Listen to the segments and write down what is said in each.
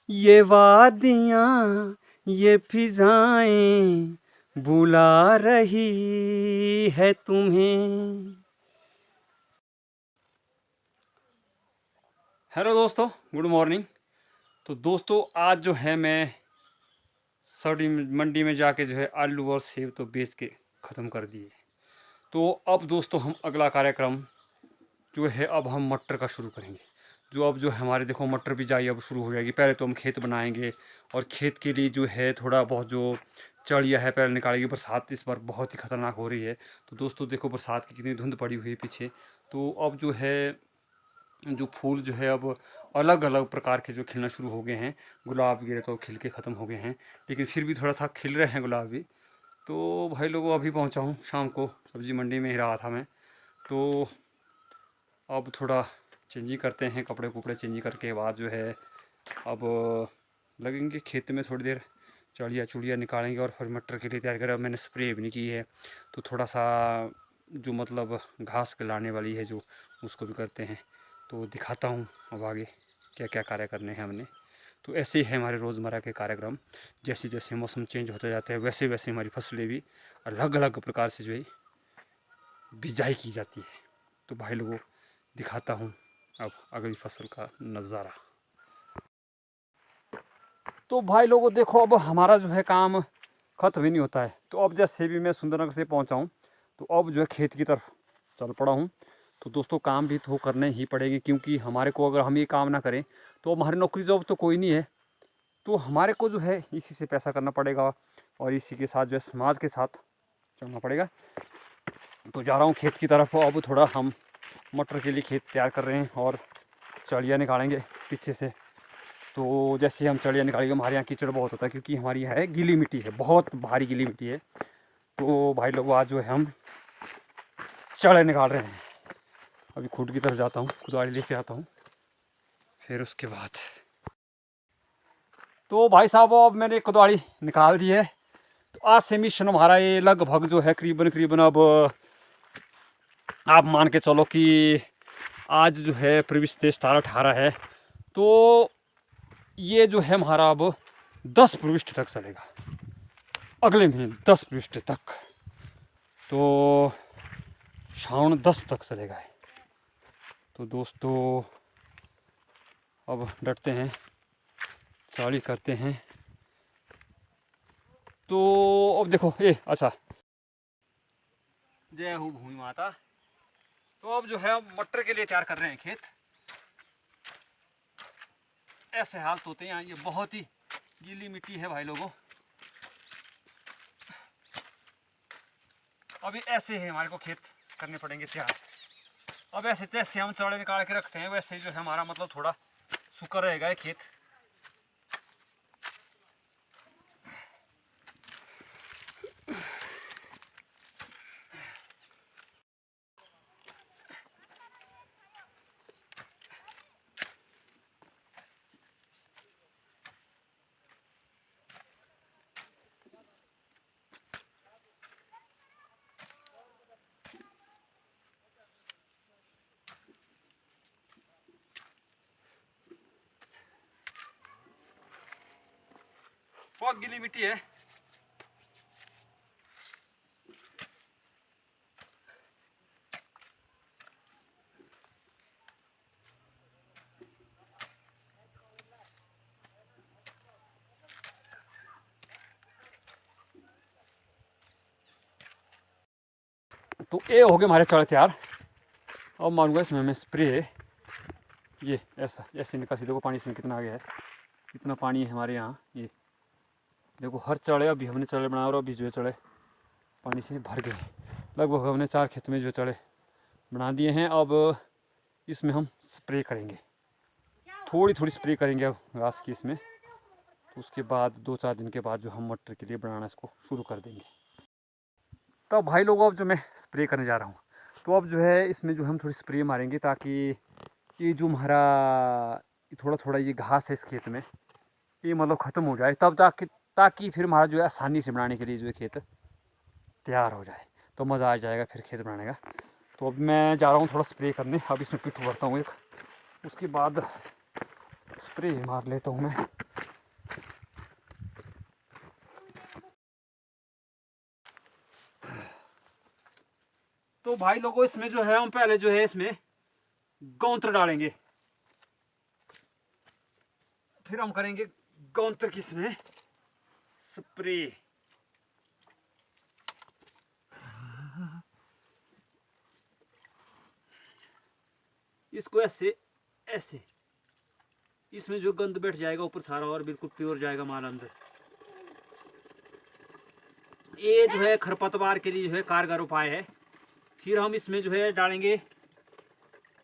ये वादियाँ ये फिजाएं बुला रही है तुम्हें। हेलो दोस्तों, गुड मॉर्निंग। तो दोस्तों आज जो है मैं सब्जी मंडी में जाके जो है आलू और सेब तो बेच के ख़त्म कर दिए। तो अब दोस्तों हम अगला कार्यक्रम जो है अब हम मटर का शुरू करेंगे। जो अब जो हमारे देखो मटर बिजाई अब शुरू हो जाएगी। पहले तो हम खेत बनाएंगे और खेत के लिए जो है थोड़ा बहुत जो चढ़िया है पहले निकालेंगे। बरसात इस बार बहुत ही ख़तरनाक हो रही है। तो दोस्तों देखो बरसात की कितनी धुंध पड़ी हुई है पीछे। तो अब जो है जो फूल जो है अब अलग अलग प्रकार के जो खिलना शुरू हो गए हैं। गुलाब गिरे तो खिल के ख़त्म हो गए हैं, लेकिन फिर भी थोड़ा सा खिल रहे हैं गुलाब भी। तो भाई लोगों अभी पहुंचा हूँ, शाम को सब्ज़ी मंडी में ही रहा था मैं। तो अब थोड़ा चेंजिंग करते हैं, कपड़े कुपड़े चेंजिंग करके बाद जो है अब लगेंगे खेत में थोड़ी देर, चड़िया चुड़िया निकालेंगे और फिर मटर के लिए तैयार करें। अब मैंने स्प्रे भी नहीं की है, तो थोड़ा सा जो मतलब घास लाने वाली है जो उसको भी करते हैं। तो दिखाता हूँ अब आगे क्या क्या कार्य करने हैं हमने। तो ऐसे ही है हमारे रोज़मर्रा के कार्यक्रम। जैसे जैसे मौसम चेंज होता जाता है वैसे वैसे हमारी फसलें भी अलग अलग प्रकार से जो है बिजाई की जाती है। तो भाई लोगों दिखाता हूँ अब अगली फसल का नज़ारा। तो भाई लोगों देखो अब हमारा जो है काम ख़त्म ही नहीं होता है। तो अब जैसे भी मैं सुंदरनगर से पहुँचा हूँ तो अब जो है खेत की तरफ चल पड़ा हूँ। तो दोस्तों काम भी तो करने ही पड़ेंगे, क्योंकि हमारे को अगर हम ये काम ना करें तो हमारी नौकरी जॉब तो कोई नहीं है। तो हमारे को जो है इसी से पैसा करना पड़ेगा और इसी के साथ जो है समाज के साथ चलना पड़ेगा। तो जा रहा हूँ खेत की तरफ। अब थोड़ा हम मटर के लिए खेत तैयार कर रहे हैं और चड़िया निकालेंगे पीछे से। तो जैसे हम चड़िया निकालेंगे, हमारे यहाँ कीचड़ बहुत होता है क्योंकि हमारी यहाँ है गीली मिट्टी है, बहुत भारी गीली मिट्टी है। तो भाई लोग आज जो है हम चढ़े निकाल रहे हैं। अभी खुद की तरफ जाता हूँ, कुदाली लेके आता हूँ, फिर उसके बाद तो भाई साहब अब मैंने कुदाली निकाल दी है। तो आज से मिशन हमारा ये लगभग जो है करीबन करीबन अब आप मान के चलो कि आज जो है 23 17 18 है। तो ये जो है हमारा अब 10 पृष्ठ तक चलेगा, अगले महीने 10 पृष्ठ तक। तो श्रावण 10 तक चलेगा। तो दोस्तों अब डटते हैं, चाली करते हैं। तो अब देखो ये अच्छा, जय हो भूमि माता। तो अब जो है मटर के लिए तैयार कर रहे हैं खेत। ऐसे हालत होते हैं यहाँ, ये बहुत ही गीली मिट्टी है भाई लोगों। अभी ऐसे ही हमारे को खेत करने पड़ेंगे तैयार। अब ऐसे जैसे हम चौड़े निकाल के रखते हैं वैसे जो है हमारा मतलब थोड़ा सूखा रहेगा ये खेत। बहुत गीली मिट्टी है। तो ये हो गए हमारे चौड़े तैयार। अब मारूंगा इसमें मैं स्प्रे। ये ऐसा ऐसे निकासी देखो पानी इसमें कितना आ गया है, कितना पानी है हमारे यहाँ। ये देखो हर चढ़े अभी हमने चढ़े बनाया और अभी जो है चढ़े पानी से भर गए। लगभग हमने 4 खेत में जो चढ़े बना दिए हैं। अब इसमें हम स्प्रे करेंगे, थोड़ी थोड़ी स्प्रे करेंगे अब घास की इसमें। तो उसके बाद 2 4 दिन के बाद जो हम मटर के लिए बनाना इसको शुरू कर देंगे। तो भाई लोगों अब जो मैं स्प्रे करने जा रहा हूँ, तो अब जो है इसमें जो हम थोड़ी स्प्रे मारेंगे ताकि ये जो हमारा थोड़ा थोड़ा ये घास है इस खेत में ये मतलब ख़त्म हो जाए, तब ताकि फिर हमारा जो है आसानी से बनाने के लिए जो है खेत तैयार हो जाए, तो मज़ा आ जाएगा फिर खेत बनाने का। तो अब मैं जा रहा हूँ थोड़ा स्प्रे करने। अब इसमें पिट्ठू भरता हूँ एक, उसके बाद स्प्रे मार लेता हूँ मैं। भाई लोगों इसमें जो है हम पहले जो है इसमें गौंत्र डालेंगे, फिर हम करेंगे गौंत्र की इसमें स्प्रे। इसको ऐसे ऐसे इसमें जो गंद बैठ जाएगा ऊपर सारा और बिल्कुल प्योर जाएगा माल अंदर। ये जो है खरपतवार के लिए जो है कारगर उपाय है। फिर हम इसमें जो है डालेंगे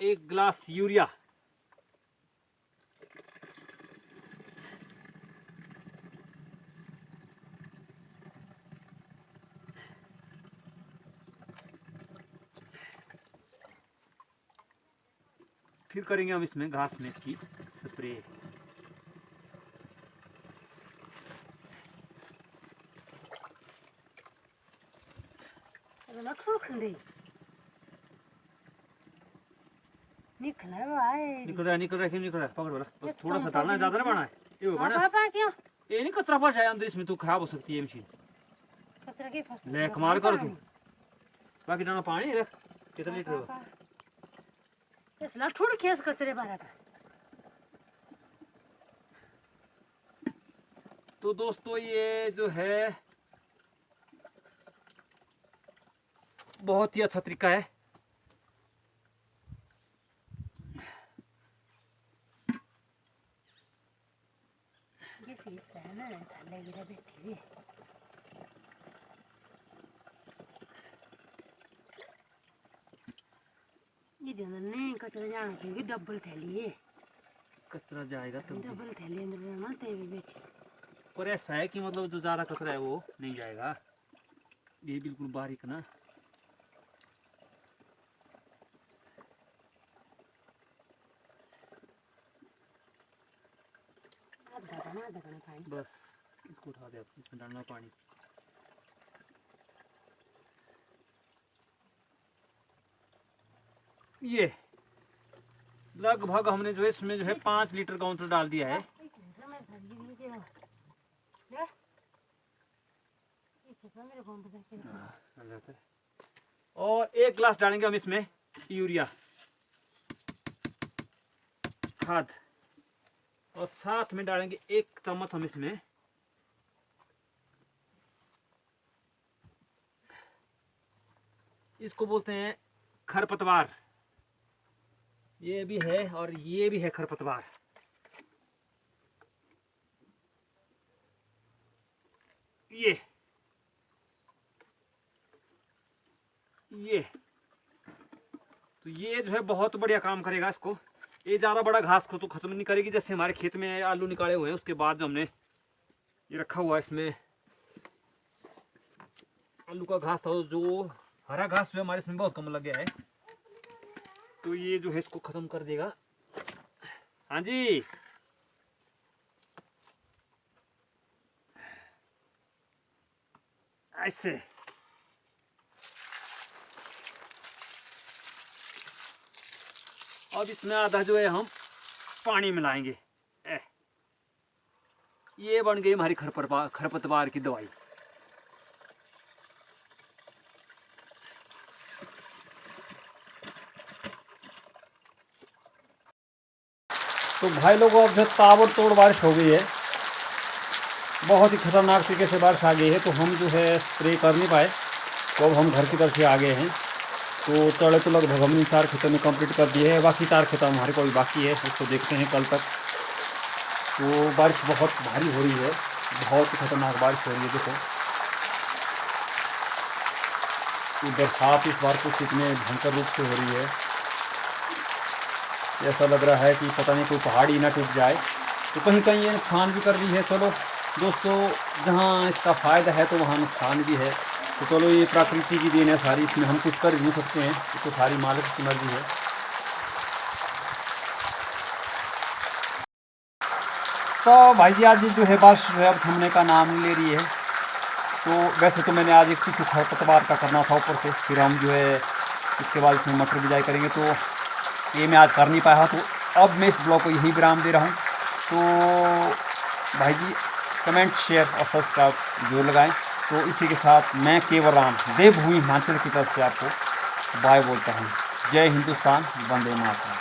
1 गिलास यूरिया, फिर करेंगे हम इसमें घास में इसकी स्प्रे। निकल रहा पकड़ वाला, बस थोड़ा सा डालना है, ज्यादा ना बनाना है। ये होगा ना क्यों ये नहीं कचरा फंस जाए अंदर, इसमें तो खराब हो सकती है मशीन। कचरा के फसल ले कमाल कर तू, बाकी डालना पानी देख कितना लीटर होगा। इसला छोड़ खेस कचरे बारा का। तो दोस्तों ये जो है बहुत ही अच्छा तरीका है। ये चीज पे है ना थाले गिरा बैठी हुई ये अंदर नहीं कचरा जाना क्योंकि डबल थैली है, कचरा जाएगा तो डबल थैली अंदर जाना ते भी बैठी। पर ऐसा है कि मतलब जो ज़्यादा कचरा है वो नहीं जाएगा, ये बिल्कुल बारीक ना। आधा पानी बस इसको उठा दे, इसमें डालना पानी। ये लगभग हमने जो है इसमें जो है 5 लीटर गौंत्र डाल दिया है। और 1 गिलास डालेंगे हम इसमें यूरिया खाद, और साथ में डालेंगे 1 चम्मच हम इसमें इसको बोलते हैं खरपतवार। ये भी है और ये भी है खरपतवार। ये तो ये जो है बहुत बढ़िया काम करेगा इसको। ये ज़्यादा बड़ा घास को तो ख़त्म नहीं करेगी। जैसे हमारे खेत में आलू निकाले हुए हैं उसके बाद जो हमने ये रखा हुआ है, इसमें आलू का घास था, जो हरा घास जो है हमारे इसमें बहुत कम लग गया है, तो ये जो है इसको ख़त्म कर देगा। हाँ जी, ऐसे अब इसमें आधा जो है हम पानी मिलाएंगे। ये बन गई हमारी खरपतवार की दवाई। तो भाई लोगों अब जो ताबड़तोड़ बारिश हो गई है, बहुत ही खतरनाक तरीके से बारिश आ गई है, तो हम जो है स्प्रे कर नहीं पाए। तो अब हम घर की तरफ से आ गए हैं। तो चढ़े तो लगभग हमने 4 खेतों में कंप्लीट कर दिए है, बाकी 4 खेतों हमारे कोई बाकी है, उसको देखते हैं कल तक। तो बारिश बहुत भारी हो रही है, बहुत ही खतरनाक बारिश हो रही है। देखो बरसात इस बार कुछ इतने भयंकर रूप से हो रही है, ऐसा लग रहा है कि पता नहीं कोई पहाड़ी ना टूट जाए। तो कहीं कहीं ये नुकसान भी कर रही है। चलो दोस्तों, जहाँ इसका फ़ायदा है तो वहाँ नुकसान भी है। तो चलो ये प्रकृति की देन है सारी, इसमें हम कुछ कर नहीं सकते हैं, तो सारी मालिक की मर्जी है। तो भाई जी आज जो है बारिश जो है अब थमने का नाम नहीं ले रही है। तो वैसे तो मैंने आज एक कुछ खरपतवार का करना था ऊपर से, फिर हम जो है इसके बाद इसमें मटर बिजाई करेंगे, तो ये मैं आज कर नहीं पाया। तो अब मैं इस ब्लॉग को यही विराम दे रहा हूँ। तो भाई जी कमेंट, शेयर और सब्सक्राइब जरूर लगाएं। तो इसी के साथ मैं केवल राम देवभूमि हिमाचल की तरफ से आपको बाय बोलता हूँ। जय हिंदुस्तान, वंदे मातरम।